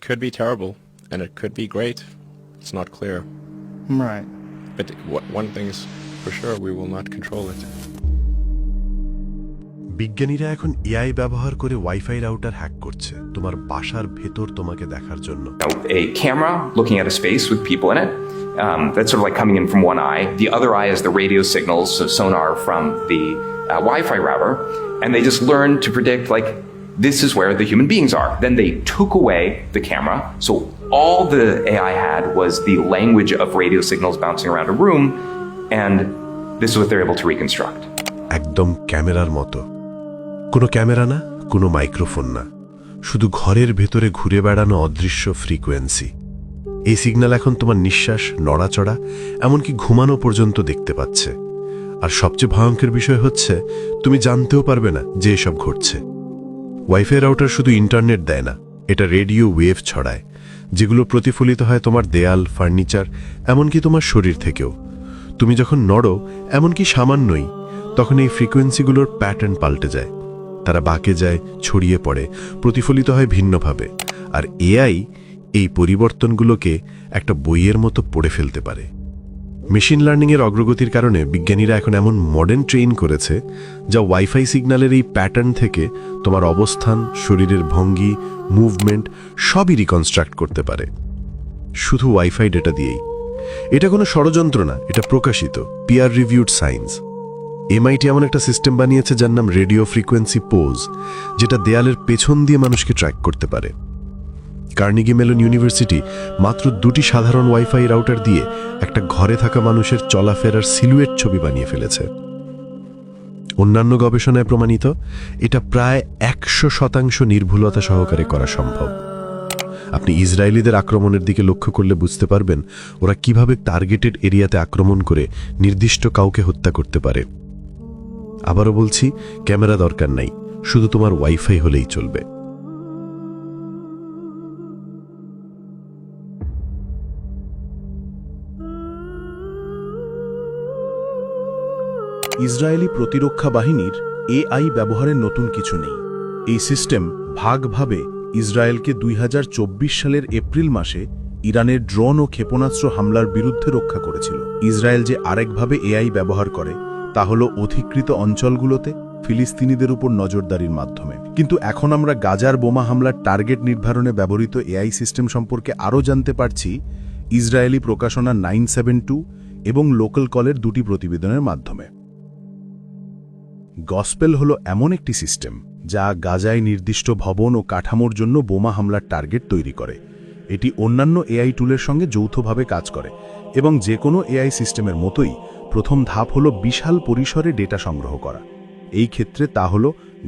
could be terrible, and it could be great. It's not clear. Right. But one thing's for sure, we will not control it. বিজ্ঞানীরা এখন AI ব্যবহার করে wifi router hack করছে তোমার বাসার ভেতর তোমাকে দেখার জন্য। A camera looking at a space with people in it. That's sort of like coming in from one eye. The other eye is the radio signals, so sonar from the Wi-Fi router, and they just learned to predict like this is where the human beings are. Then they took away the camera, so all the AI had was the language of radio signals bouncing around a room, and this is what they're able to reconstruct. একদম ক্যামেরার মতো, কোনো camera না, কোনো microphone না, শুধু ঘরের ভেতরে ঘুরে বেড়ানো অদৃশ্য ফ্রিকোয়েন্সি। এই সিগন্যাল এখন তোমার নিঃশ্বাস, নড়াচড়া, এমনকি ঘুমানো পর্যন্ত দেখতে পাচ্ছে। আর সবচেয়ে ভয়ঙ্কর বিষয় হচ্ছে তুমি জানতেও পারবে না যে এসব ঘটছে। ওয়াইফাই রাউটার শুধু ইন্টারনেট দেয় না, এটা রেডিও ওয়েভ ছড়ায়, যেগুলো প্রতিফলিত হয় তোমার দেয়াল, ফার্নিচার, এমনকি তোমার শরীর থেকেও। তুমি যখন নড়ো, এমনকি সামান্যই, তখন এই ফ্রিকোয়েন্সিগুলোর প্যাটার্ন পাল্টে যায়, তারা বাঁকে যায়, ছড়িয়ে পড়ে, প্রতিফলিত হয় ভিন্নভাবে। আর এআই এই পরিবর্তনগুলোকে একটা বইয়ের মতো পড়ে ফেলতে পারে। মেশিন লার্নিংয়ের অগ্রগতির কারণে বিজ্ঞানীরা এখন এমন মডার্ন ট্রেইন করেছে যা ওয়াইফাই সিগন্যালের এই প্যাটার্ন থেকে তোমার অবস্থান, শরীরের ভঙ্গি, মুভমেন্ট সবই রিকনস্ট্রাক্ট করতে পারে, শুধু ওয়াইফাই ডেটা দিয়েই। এটা কোনো ষড়যন্ত্র না, এটা প্রকাশিত পিয়ার রিভিউড সায়েন্স। এমআইটি এমন একটা সিস্টেম বানিয়েছে যার নাম রেডিও ফ্রিকোয়েন্সি পোজ, যেটা দেয়ালের পেছন দিয়ে মানুষকে ট্র্যাক করতে পারে। কার্নেগি মেলন ইউনিভার্সিটি মাত্র 2টি সাধারণ ওয়াইফাই রাউটার দিয়ে একটা ঘরে থাকা মানুষের চলাফেরার সিলুয়েট ছবি বানিয়ে ফেলেছে। অন্যান্য গবেষণায় প্রমাণিত এটা প্রায় 100% নির্ভুলতা সহকারে করা সম্ভব। আপনি ইসরায়েলিদের আক্রমণের দিকে লক্ষ্য করলে বুঝতে পারবেন ওরা কিভাবে টার্গেটেড এরিয়াতে আক্রমণ করে নির্দিষ্ট কাউকে হত্যা করতে পারে। আবারও বলছি, ক্যামেরা দরকার নাই, শুধু তোমার ওয়াইফাই হলেই চলবে। ইসরায়েলি প্রতিরক্ষা বাহিনীর এআই ব্যবহারের নতুন কিছু নেই। এই সিস্টেম ভাগভাবে ইসরায়েলকে 2024 সালের এপ্রিল মাসে ইরানের ড্রোন ও ক্ষেপণাস্ত্র হামলার বিরুদ্ধে রক্ষা করেছিল। ইসরায়েল যে আরেকভাবে এআই ব্যবহার করে তা হল অধিকৃত অঞ্চলগুলোতে ফিলিস্তিনিদের উপর নজরদারির মাধ্যমে। কিন্তু এখন আমরা গাজার বোমা হামলার টার্গেট নির্ধারণে ব্যবহৃত এআই সিস্টেম সম্পর্কে আরও জানতে পারছি ইসরায়েলি প্রকাশনা 972 এবং লোকাল কলের 2টি প্রতিবেদনের মাধ্যমে। গসপেল হল এমন একটি সিস্টেম যা গাজায় নির্দিষ্ট ভবন ও কাঠামোর জন্য বোমা হামলার টার্গেট তৈরি করে। এটি অন্যান্য এআই টুলের সঙ্গে যৌথভাবে কাজ করে এবং যে কোনো এআই সিস্টেমের মতোই প্রথম ধাপ হল বিশাল পরিসরে ডেটা সংগ্রহ করা। এই ক্ষেত্রে তা হল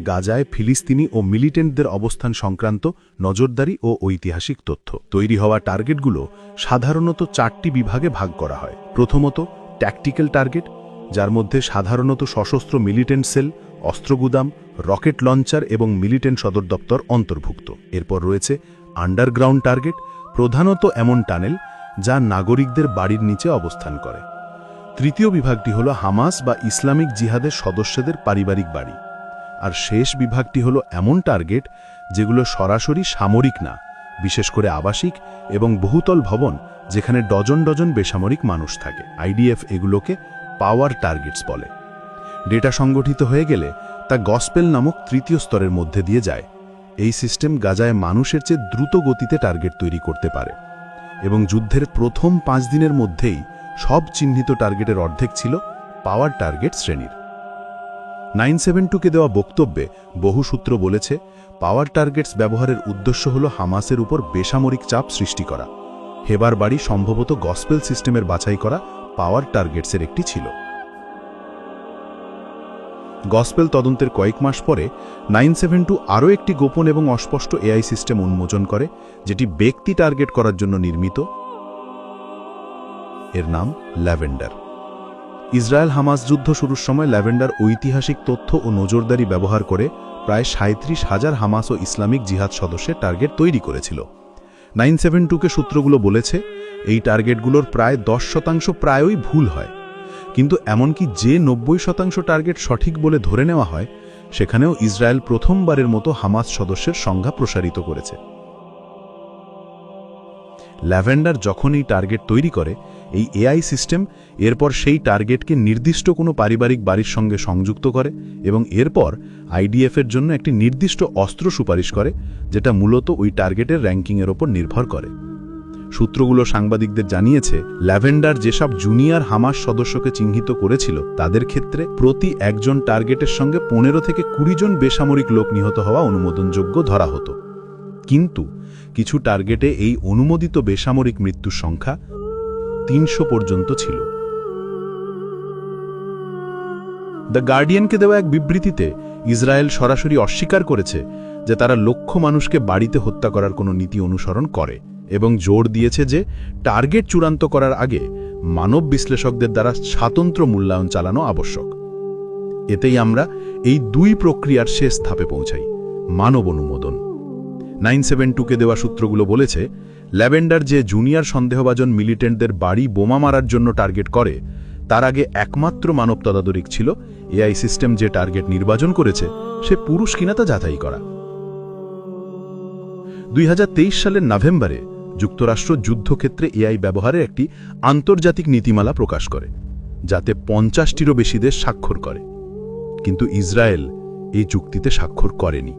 গাজায় ফিলিস্তিনি ও মিলিটেন্টদের অবস্থান সংক্রান্ত নজরদারি ও ঐতিহাসিক তথ্য। তৈরি হওয়া টার্গেটগুলো সাধারণত 4টি বিভাগে ভাগ করা হয়। প্রথমত ট্যাকটিক্যাল টার্গেট, যার মধ্যে সাধারণত সশস্ত্র মিলিটেন্ট সেল, অস্ত্রগুদাম, রকেট লঞ্চার এবং মিলিটেন্ট সদর দপ্তর অন্তর্ভুক্ত। এরপর রয়েছে আন্ডারগ্রাউন্ড টার্গেট, প্রধানত এমন টানেল যা নাগরিকদের বাড়ির নিচে অবস্থান করে। তৃতীয় বিভাগটি হল হামাস বা ইসলামিক জিহাদের সদস্যদের পারিবারিক বাড়ি। আর শেষ বিভাগটি হল এমন টার্গেট যেগুলো সরাসরি সামরিক না, বিশেষ করে আবাসিক এবং বহুতল ভবন যেখানে ডজন ডজন বেসামরিক মানুষ থাকে। আইডিএফ এগুলোকে পাওয়ার টার্গেটস বলে। ডেটা সংগঠিত হয়ে গেলে তা গসপেল নামক তৃতীয় স্তরের মধ্যে দিয়ে যায়। এই সিস্টেম গাজায় মানুষের চেয়ে দ্রুত গতিতে টার্গেট তৈরি করতে পারে এবং যুদ্ধের প্রথম 5 দিনের মধ্যেই সব চিহ্নিত টার্গেটের অর্ধেক ছিল পাওয়ার টার্গেট শ্রেণীর। 972কে দেওয়া বক্তব্যে বহু সূত্র বলেছে পাওয়ার টার্গেটস ব্যবহারের উদ্দেশ্য হল হামাসের উপর বেসামরিক চাপ সৃষ্টি করা। হেবার বাড়ি সম্ভবত গসপেল সিস্টেমের বাছাই করা পাওয়ার টার্গেটসের একটি ছিল। গসপেল তদন্তের কয়েক মাস পরে 972 আরও একটি গোপন এবং অস্পষ্ট এআই সিস্টেম উন্মোচন করে, যেটি ব্যক্তি টার্গেট করার জন্য নির্মিত। এর নাম ল্যাভেন্ডার। ইসরায়েল হামাস যুদ্ধ শুরুর সময় ল্যাভেন্ডার ঐতিহাসিক তথ্য ও নজরদারি ব্যবহার করে প্রায় 37,000 হামাস ও ইসলামিক জিহাদ সদস্যের টার্গেট তৈরি করেছিল। 972কে সূত্রগুলো বলেছে এই টার্গেটগুলোর প্রায় 10% প্রায়ই ভুল হয়, কিন্তু এমনকি যে 90% টার্গেট সঠিক বলে ধরে নেওয়া হয় সেখানেও ইসরায়েল প্রথমবারের মতো হামাস সদস্যের সংখ্যা প্রসারিত করেছে। ল্যাভেন্ডার যখন এই টার্গেট তৈরি করে, এই এআই সিস্টেম এরপর সেই টার্গেটকে নির্দিষ্ট কোনো পারিবারিক বাড়ির সঙ্গে সংযুক্ত করে এবং এরপর আইডিএফের জন্য একটি নির্দিষ্ট অস্ত্র সুপারিশ করে, যেটা মূলত ওই টার্গেটের র্যাঙ্কিংয়ের ওপর নির্ভর করে। সূত্রগুলো সাংবাদিকদের জানিয়েছে, ল্যাভেন্ডার যেসব জুনিয়র হামাস সদস্যকে চিহ্নিত করেছিল তাদের ক্ষেত্রে প্রতি একজন টার্গেটের সঙ্গে 15 থেকে 20 জন বেসামরিক লোক নিহত হওয়া অনুমোদনযোগ্য ধরা হতো। কিন্তু কিছু টার্গেটে এই অনুমোদিত বেসামরিক মৃত্যুর সংখ্যা 300 পর্যন্ত ছিল। দ্য গার্ডিয়ানকে দেওয়া এক বিবৃতিতে ইসরায়েল সরাসরি অস্বীকার করেছে যে তারা লক্ষ মানুষকে বাড়িতে হত্যা করার কোনো নীতি অনুসরণ করে এবং জোর দিয়েছে যে টার্গেট চূড়ান্ত করার আগে মানব বিশ্লেষকদের দ্বারা স্বতন্ত্র মূল্যায়ন চালানো আবশ্যক। এতেই আমরা এই দুই প্রক্রিয়ার শেষ ধাপে পৌঁছাই, মানব অনুমোদন। 972-কে দেওয়া সূত্রগুলো বলেছে, ল্যাভেন্ডার যে জুনিয়র সন্দেহভাজন মিলিটেন্টদের বাড়ি বোমা মারার জন্য টার্গেট করে, তার আগে একমাত্র মানব তদারক ছিল এআই সিস্টেম যে টার্গেট নির্বাচন করেছে সে পুরুষ কিনা তা যাচাই করা। 2023 সালের নভেম্বরে যুক্তরাষ্ট্র যুদ্ধক্ষেত্রে এআই ব্যবহারের একটি আন্তর্জাতিক নীতিমালা প্রকাশ করে, যাতে 50টিরও বেশি দেশ স্বাক্ষর করে। কিন্তু ইসরায়েল এই চুক্তিতে স্বাক্ষর করেনি।